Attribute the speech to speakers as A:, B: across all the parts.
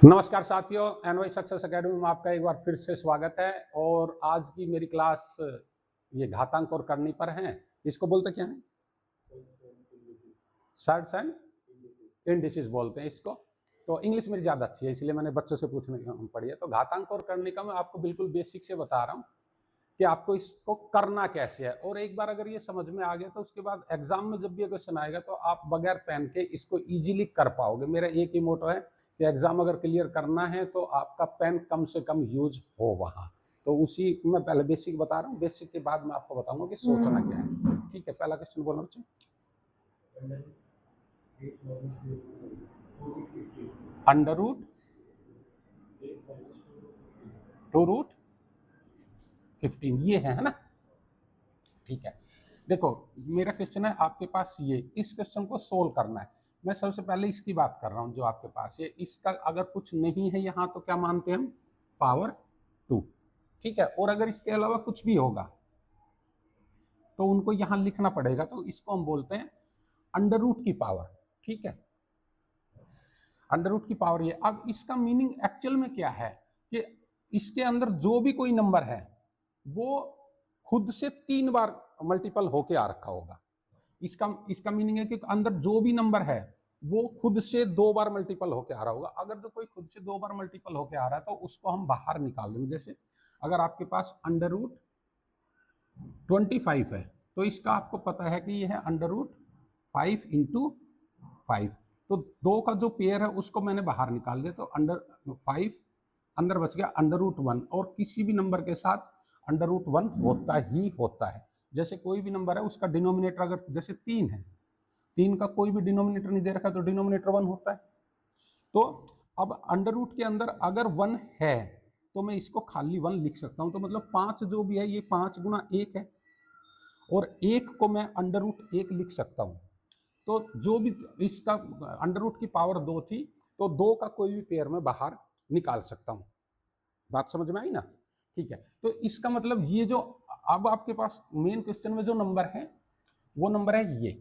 A: नमस्कार साथियों, NY success academy में आपका एक बार फिर से स्वागत है। और आज की मेरी क्लास ये घातांक और करनी पर है। इसको बोलते क्या है? सर्ट्स एंड इंडिसेस बोलते हैं इसको। तो इंग्लिश मेरी ज़्यादा अच्छी है, इसलिए मैंने बच्चों से पूछने पड़ी है। तो घातांक और करने का मैं आपको बिल्कुल बेसिक से बता रहा हूँ कि आपको इसको करना कैसे है। और एक बार अगर ये समझ में आ गया तो उसके बाद एग्जाम में जब भी क्वेश्चन आएगा तो आप बगैर पेन के इसको इजीली कर पाओगे। मेरा एक ही मोटो है कि एग्जाम अगर क्लियर करना है तो आपका पेन कम से कम यूज हो वहाँ। तो उसी मैं पहले बेसिक बता रहा हूँ, बेसिक के बाद मैं आपको बताऊंगा कि सोचना क्या है। ठीक है, पहला क्वेश्चन बोलो बच्चे। अंडर रूट 2√15 ये है ना। ठीक है, देखो मेरा क्वेश्चन है आपके पास ये, इस क्वेश्चन को सोल्व करना है। मैं सबसे पहले इसकी बात कर रहा हूँ जो आपके पास है। इसका अगर कुछ नहीं है यहाँ तो क्या मानते हैं हम? पावर 2। ठीक है, और अगर इसके अलावा कुछ भी होगा तो उनको यहाँ लिखना पड़ेगा। तो इसको हम बोलते हैं अंडर रूट की पावर। ठीक है, अंडर रूट की पावर ये। अब इसका मीनिंग एक्चुअल में क्या है कि इसके अंदर जो भी कोई नंबर है वो खुद से 3 बार मल्टीपल होके आ रखा होगा। इसका मीनिंग है कि अंदर जो भी नंबर है वो खुद से 2 बार मल्टीपल होके आ रहा होगा। अगर जो कोई खुद से 2 बार मल्टीपल होके आ रहा है तो उसको हम बाहर निकाल देंगे। जैसे अगर आपके पास अंडर रूट 25 है तो इसका आपको पता है कि ये है अंडर रूट 5 इंटू 5। तो 2 का जो पेयर है उसको मैंने बाहर निकाल दिया, तो अंडर 5 अंदर बच गया अंडर रूट 1। और किसी भी नंबर के साथ अंडर रूट 1 होता ही होता है। जैसे कोई भी नंबर है उसका डिनोमिनेटर अगर जैसे 3 है, 3 का कोई भी डिनोमिनेटर नहीं दे रखा तो डिनोमिनेटर 1 होता है। तो अब अंडर रूट के अंदर अगर 1 है तो मैं इसको खाली 1 लिख सकता हूं। तो मतलब 5 जो भी है ये 5 गुना 1 है, और 1 को मैं अंडर रूट 1 लिख सकता हूं। तो जो भी इसका अंडर रूट की पावर 2 थी तो 2 का कोई भी पेयर में बाहर निकाल सकता हूं। बात समझ में आई ना? ठीक है, तो इसका मतलब ये जो अब आपके पास मेन क्वेश्चन में जो नंबर है वो नंबर है ये।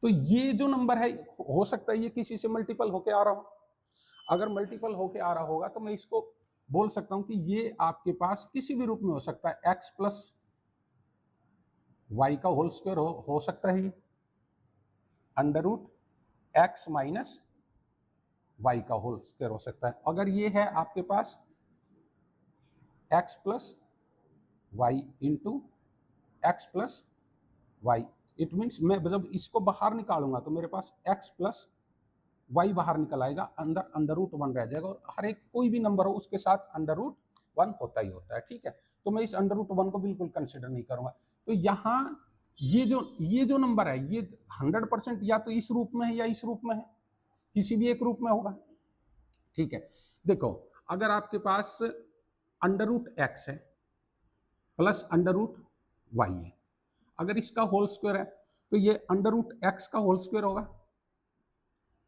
A: तो ये जो नंबर है हो सकता है ये किसी से मल्टीपल होके आ रहा हो। अगर मल्टीपल होके आ रहा होगा तो मैं इसको बोल सकता हूं कि ये आपके पास किसी भी रूप में हो सकता है। x प्लस वाई का होल स्क्वायर हो सकता है, ये under root x minus y का होल स्क्वायर हो सकता है। अगर ये है आपके पास x plus y into x plus y, it means मैं जब इसको बाहर निकालूंगा तो मेरे पास x प्लस वाई बाहर निकल आएगा, अंदर अंडर रूट 1 रह जाएगा। और हर एक कोई भी नंबर हो उसके साथ अंडर रूट 1 होता ही होता है। ठीक है, तो मैं इस अंडर रूट 1 को बिल्कुल कंसिडर नहीं करूंगा। तो यहाँ ये जो नंबर है ये 100% या तो इस रूप में है या इस रूप में है, किसी भी एक रूप में होगा। ठीक है, देखो अगर आपके पास अंडर रूट एक्स है प्लस अंडर रूट वाई है, अगर इसका होल स्क्वायर है तो ये अंडर रूट एक्स का होल स्क्वायर होगा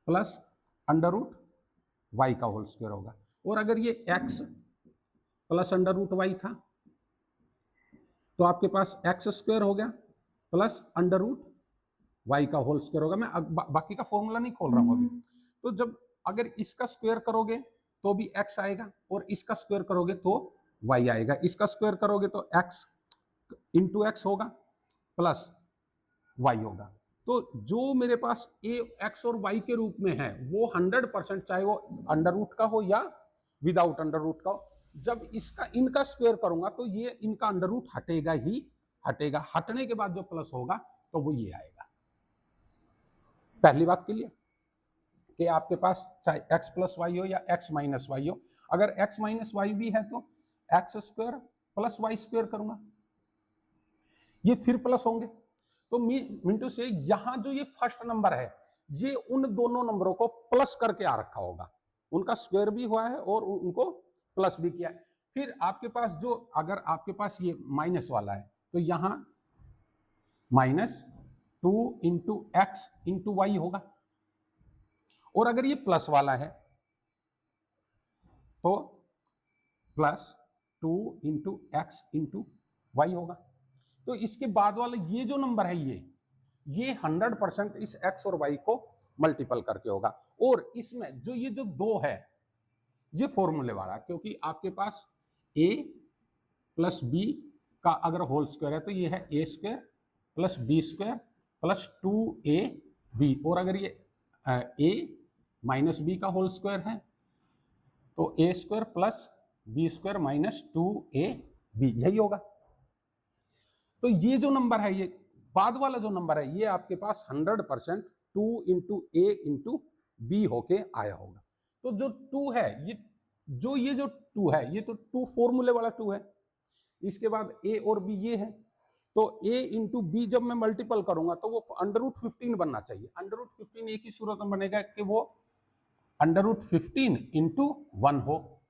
A: प्लस अंडर रूट वाई का होल स्क्वायर होगा। और अगर ये x plus under root y था तो आपके पास एक्स स्क्वायर हो गया प्लस अंडर रूट वाई का होल स्क्वायर होगा। मैं बाकी का फॉर्मूला नहीं खोल रहा हूं अभी। तो जब अगर इसका स्क्वायर करोगे तो भी x आएगा और इसका स्क्वायर करोगे तो y आएगा। इसका स्क्वायर करोगे तो x इंटू एक्स होगा प्लस y होगा। तो जो मेरे पास a x और y के रूप में है वो 100%, चाहे वो अंडर रूट का हो या विदाउट अंडर रूट का हो, जब इसका इनका स्क्वायर करूंगा तो ये इनका अंडर रूट हटेगा ही हटेगा। हटने के बाद जो प्लस होगा तो वो ये आएगा। पहली बात क्लियर कि आपके पास चाहे x प्लस वाई हो या x माइनस वाई हो, अगर x माइनस वाई भी है तो x square plus y square करूंगा, ये फिर प्लस होंगे। तो मिंटू से यहां जो ये फर्स्ट नंबर है ये उन दोनों नंबरों को प्लस करके आ रखा होगा, उनका स्क्वायर भी हुआ है और उनको प्लस भी किया है। फिर आपके पास जो अगर आपके पास ये माइनस वाला है तो यहां minus 2 into x into y होगा। और अगर ये प्लस वाला है तो plus 2 into x into y होगा। तो इसके बाद वाला ये जो नंबर है ये 100% इस x और y को मल्टीपल करके होगा। और इसमें जो ये जो 2 है ये फॉर्मूले वाला, क्योंकि आपके पास a प्लस बी का अगर होल स्क्वायर है तो ये है a square plus b square plus 2ab, और अगर ये a माइनस बी का होल स्क्वायर है तो a square plus b square minus 2ab, यही होगा। तो ये जो नंबर है, ये बाद वाला जो नंबर है, ये आपके पास 100% 2 इंटू ए इंटू बी होके आया होगा। तो जो 2 है, ये जो 2 है ये तो 2 फॉर्मूले वाला 2 है। इसके बाद ए और बी ये है, तो a इंटू बी जब मैं मल्टीपल करूंगा तो वो √15 बनना चाहिए। √15 एक ही सूरत में बनेगा कि वो √15 इंटू 1 हो,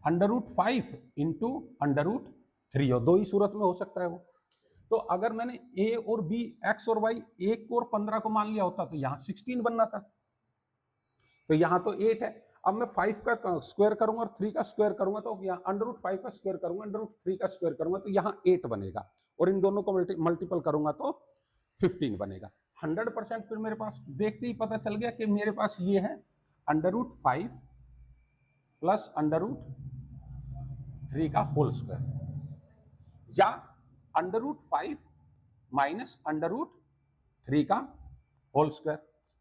A: √5 इंटू √3 हो, 2 ही सूरत में हो सकता है वो। तो अगर मैंने a और b, x और y 1 और 15 को मान लिया होता तो यहाँ 16 बनना था, तो यहाँ तो 8 है। अब मैं 5 का स्क्वायर करूंगा और 3 का स्क्वायर करूंगा तो यहाँ √5 का स्क्वायर करूंगा, √3 का स्क्वायर करूंगा तो यहाँ 8 बनेगा, और इन दोनों को मल्टीपल करूंगा तो 15 बनेगा। 100% फिर मेरे पास देखते ही पता चल गया कि मेरे पास ये है √5 प्लस √3 का होल स्क्वायर, या √5 माइनस √3 का होल स्क्वायर।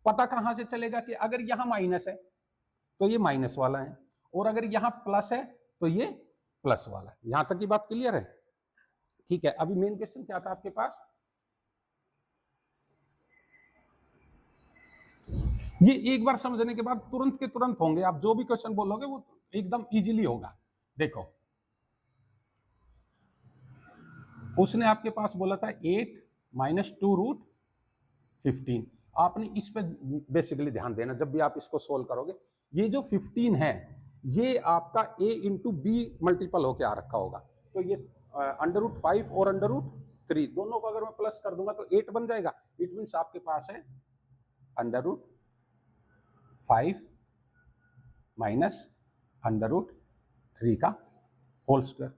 A: पता कहां से चलेगा कि अगर यहां माइनस है तो ये माइनस वाला है, और अगर यहां प्लस है तो ये प्लस वाला है। यहां तक की बात क्लियर है? ठीक है। अभी मेन क्वेश्चन क्या था आपके पास? ये एक बार समझने के बाद तुरंत के तुरंत होंगे, आप जो भी क्वेश्चन बोलोगे वो एकदम इजीली होगा। देखो, उसने आपके पास बोला था 8 माइनस 2√15। आपने इस पे बेसिकली ध्यान देना जब भी आप इसको सोल्व करोगे। ये जो 15 है ये आपका a इंटू बी मल्टीपल होके आ रखा होगा, तो ये √5 और √3 दोनों को अगर मैं प्लस कर दूंगा तो 8 बन जाएगा। इट मीन्स आपके पास है √5 माइनस √3 का होल स्क्वायर।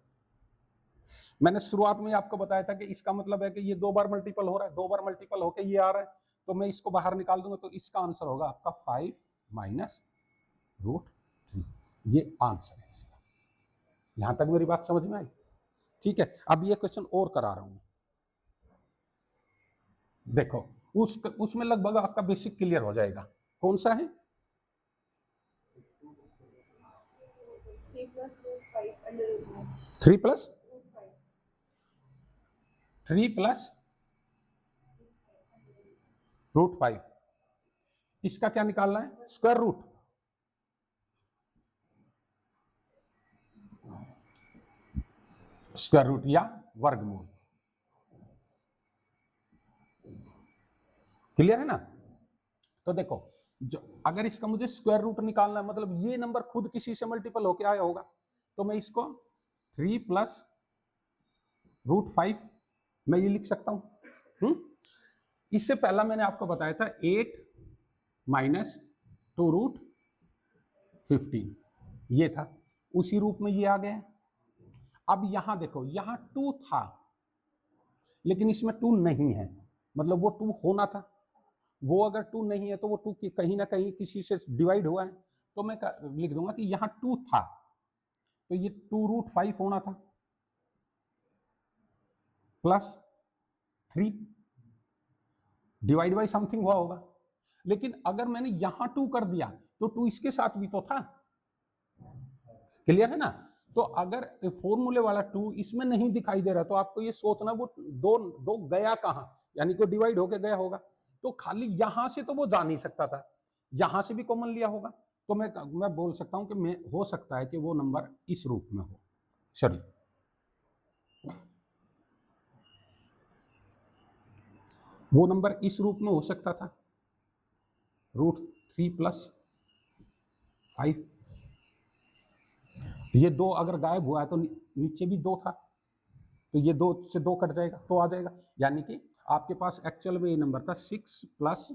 A: मैंने शुरुआत में आपको बताया था कि इसका मतलब है कि ये 2 बार मल्टीपल हो रहा है, 2 बार मल्टीपल होके ये आ रहा है, तो मैं इसको बाहर निकाल दूंगा तो इसका आंसर होगा आपका 5 माइनस √3। ये आंसर है इसका। यहां तक मेरी बात समझ में आई? ठीक है। अब ये क्वेश्चन और करा रहा हूं, देखो उसमें लगभग आपका बेसिक क्लियर हो जाएगा। कौन सा है? 3 प्लस 3 + √5। इसका क्या निकालना है? Square root. स्क्वायर रूट या वर्गमूल। क्लियर है ना? तो देखो, जो अगर इसका मुझे स्क्वायर रूट निकालना है, मतलब ये नंबर खुद किसी से मल्टीपल होके आया होगा, तो मैं इसको 3 + √5 मैं ये लिख सकता हूं। इससे पहला मैंने आपको बताया था 8 माइनस 2√15, ये था, उसी रूप में ये आ गया। अब यहां देखो, यहां 2 था लेकिन इसमें 2 नहीं है, मतलब वो 2 होना था। वो अगर 2 नहीं है तो वो 2 कहीं ना कहीं किसी से डिवाइड हुआ है, तो मैं लिख दूंगा कि यहां 2 था तो ये 2√5 होना था प्लस 3 डिवाइड बाई समथिंग हुआ होगा। लेकिन अगर मैंने यहां 2 कर दिया तो 2 इसके साथ भी तो था। क्लियर है ना? तो अगर फॉर्मूले वाला 2 इसमें नहीं दिखाई दे रहा तो आपको ये सोचना वो दो गया कहां, यानी कि डिवाइड होके गया होगा। तो खाली यहां से तो वो जा नहीं सकता था, यहां से भी कॉमन लिया होगा। तो मैं बोल सकता हूं कि मैं हो सकता है कि वो नंबर इस रूप में हो। चलिए, वो नंबर इस रूप में हो सकता था, √3 + 5। ये 2 अगर गायब हुआ है तो नीचे भी 2 था, तो ये 2 से 2 कट जाएगा तो आ जाएगा, यानी कि आपके पास एक्चुअल में ये नंबर था 6 +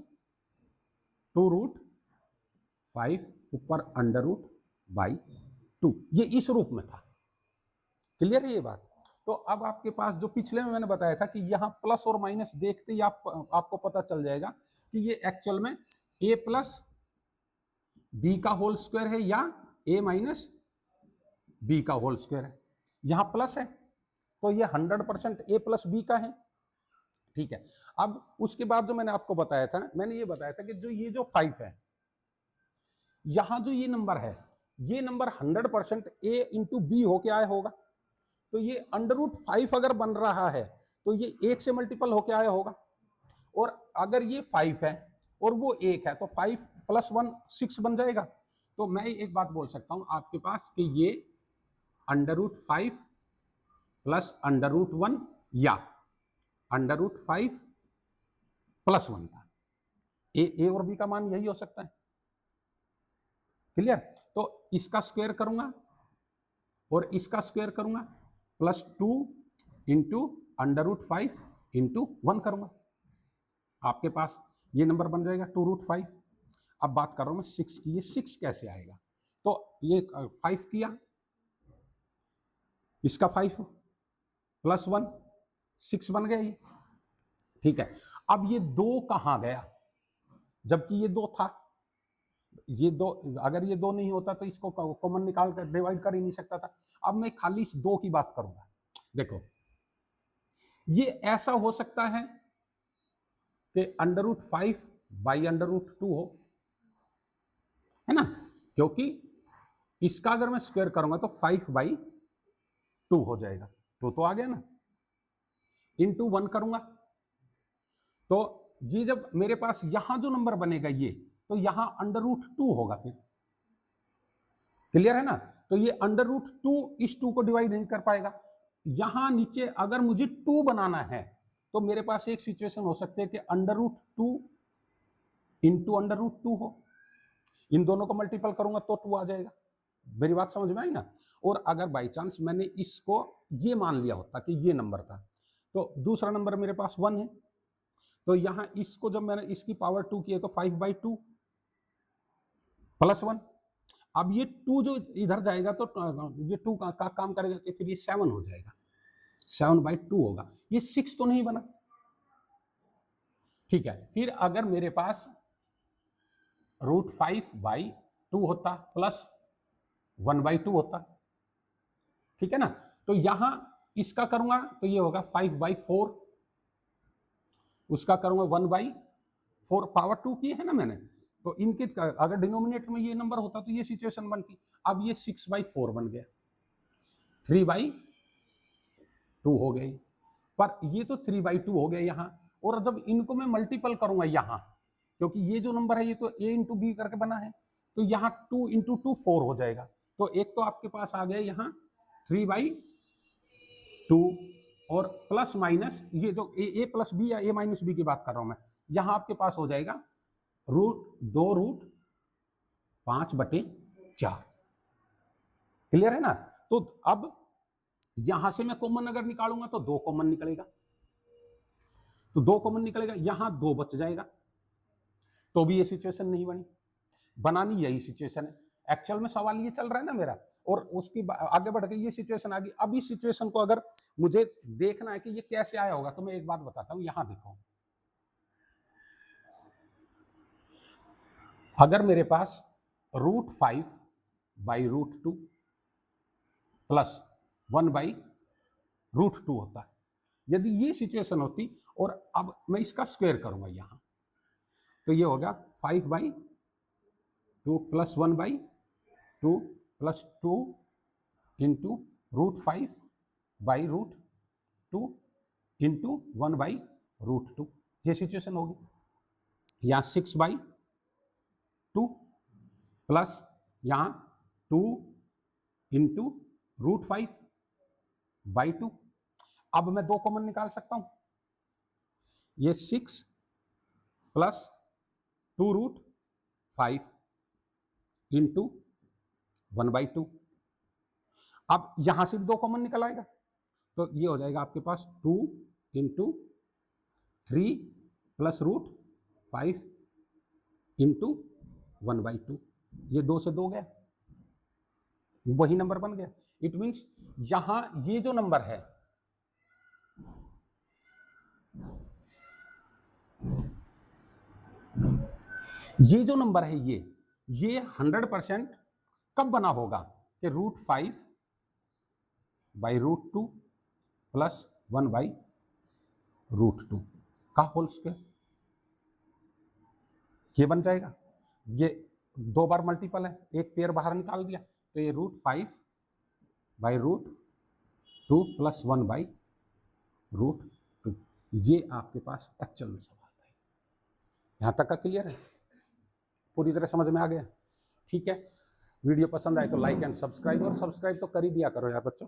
A: 2√5 ऊपर √/2, ये इस रूप में था। क्लियर है ये बात? तो अब आपके पास जो पिछले में मैंने बताया था कि यहाँ प्लस और माइनस देखते ही आपको पता चल जाएगा कि ये एक्चुअल में a प्लस बी का होल स्क्वायर है या a माइनस बी का होल स्क्वायर है। यहां प्लस है तो ये 100% a प्लस बी का है। ठीक है, अब उसके बाद जो मैंने आपको बताया था, मैंने ये बताया था कि जो ये जो 5 है, यहां जो ये नंबर है, ये नंबर 100% a इंटू बी होके आया होगा। तो ये √5 अगर बन रहा है तो ये 1 से मल्टीपल होके आया होगा। और अगर ये 5 है और वो 1 है तो 5 + 1 6 बन जाएगा। तो मैं एक बात बोल सकता हूं आपके पास कि ये √5 + √1 या √5 + 1 का ए और बी का मान यही हो सकता है। क्लियर? तो इसका स्क्वायर करूंगा और इसका स्क्वायर करूंगा +2 इंटू √5 इंटू 1 करूंगा, आपके पास ये नंबर बन जाएगा 2√5। अब बात कर रहा हूं मैं 6 की, ये 6 कैसे आएगा? तो ये 5 किया, इसका 5 + 1 6 बन गया ये। ठीक है, अब ये 2 कहां गया? जबकि ये 2 था। ये 2, अगर ये 2 नहीं होता तो इसको कॉमन निकाल कर डिवाइड कर ही नहीं सकता था। अब मैं खाली इस 2 की बात करूंगा। देखो, ये ऐसा हो सकता है कि √5 बाई √2 हो, है ना? क्योंकि इसका अगर मैं स्क्वायर करूंगा तो 5/2 हो जाएगा। 2 तो आ गया ना, इंटू 1 करूंगा तो ये जब मेरे पास यहां जो नंबर बनेगा ये, तो यहां √2 होगा फिर। क्लियर है ना? तो ये √2 इस 2 को डिवाइड नहीं कर पाएगा। यहां नीचे अगर मुझे 2 बनाना है तो मेरे पास एक सिचुएशन हो सकती है कि √2 इंटू √2 हो। इन दोनों को मल्टीपल करूंगा तो 2 आ जाएगा। मेरी बात समझ में आई ना? और अगर बाई चांस मैंने इसको ये मान लिया होता कि ये नंबर था, तो दूसरा नंबर मेरे पास 1 है, तो यहां इसको जब मैंने इसकी पावर 2 की है तो 5/2 + 1। अब ये 2 जो इधर जाएगा तो ये 2 का काम करेगा कि फिर ये 7 हो जाएगा, 7/2 होगा। ये 6 तो नहीं बना। ठीक है, फिर अगर मेरे पास √5/2 होता प्लस 1/2 होता, ठीक है ना? तो यहां इसका करूंगा तो ये होगा 5/4, उसका करूंगा 1/4, पावर 2 की है ना मैंने, तो इनके अगर डिनोमिनेटर में ये नंबर होता तो ये सिचुएशन बनती। अब ये 6/4 बन गया, 3/2 हो गई, पर ये तो 3/2 हो गया यहां। और जब इनको मैं मल्टीपल करूंगा यहां, क्योंकि ये जो नंबर है ये तो a इंटू बी करके बना है, तो यहां 2 इंटू 2 4 हो जाएगा। तो एक तो आपके पास आ गया यहां 3/2, और प्लस माइनस ये जो a प्लस बी या a माइनस बी की बात कर रहा हूं मैं, यहां आपके पास हो जाएगा √2√5/4। क्लियर है ना? तो अब यहां से मैं कॉमन अगर निकालूंगा तो 2 कॉमन निकलेगा, तो 2 कॉमन निकलेगा, यहां 2 बच जाएगा, तो भी ये सिचुएशन नहीं बनी। बनानी यही सिचुएशन है। एक्चुअल में सवाल ये चल रहा है ना मेरा, और उसकी आगे बढ़ के ये सिचुएशन आ गई। अब इस सिचुएशन को अगर मुझे देखना है कि ये कैसे आया होगा, तो मैं एक बात बताता हूं, यहां देखो, अगर मेरे पास √5/√2 प्लस 1/√2 होता, यदि ये सिचुएशन होती, और अब मैं इसका स्क्वायर करूंगा यहां, तो ये होगा 5/2 प्लस 1/2 प्लस 2 इंटू √5/√2 इंटू 1/√2, ये सिचुएशन होगी। यहां 6/2 प्लस यहां 2 इंटू √5/2। अब मैं 2 कॉमन निकाल सकता हूं, ये 6 प्लस 2√5 इंटू 1/2। अब यहां से भी 2 कॉमन निकल आएगा, तो ये हो जाएगा आपके पास 2 इंटू 3 प्लस √5 इंटू 1/2। ये 2 से 2 गया, वही नंबर बन गया। इट मीन्स यहां ये जो नंबर है, ये जो नंबर है ये 100% कब बना होगा कि √5/√2 प्लस 1/√2 का होल स्क्वायर, ये बन जाएगा। ये 2 बार मल्टीपल है, एक पेयर बाहर निकाल दिया, तो ये √5/√2 प्लस 1/√2, ये आपके पास एक्चुअल में सवाल है। यहाँ तक का क्लियर है, पूरी तरह समझ में आ गया? ठीक है, वीडियो पसंद आए तो लाइक एंड सब्सक्राइब, और सब्सक्राइब तो कर ही दिया करो यार बच्चों।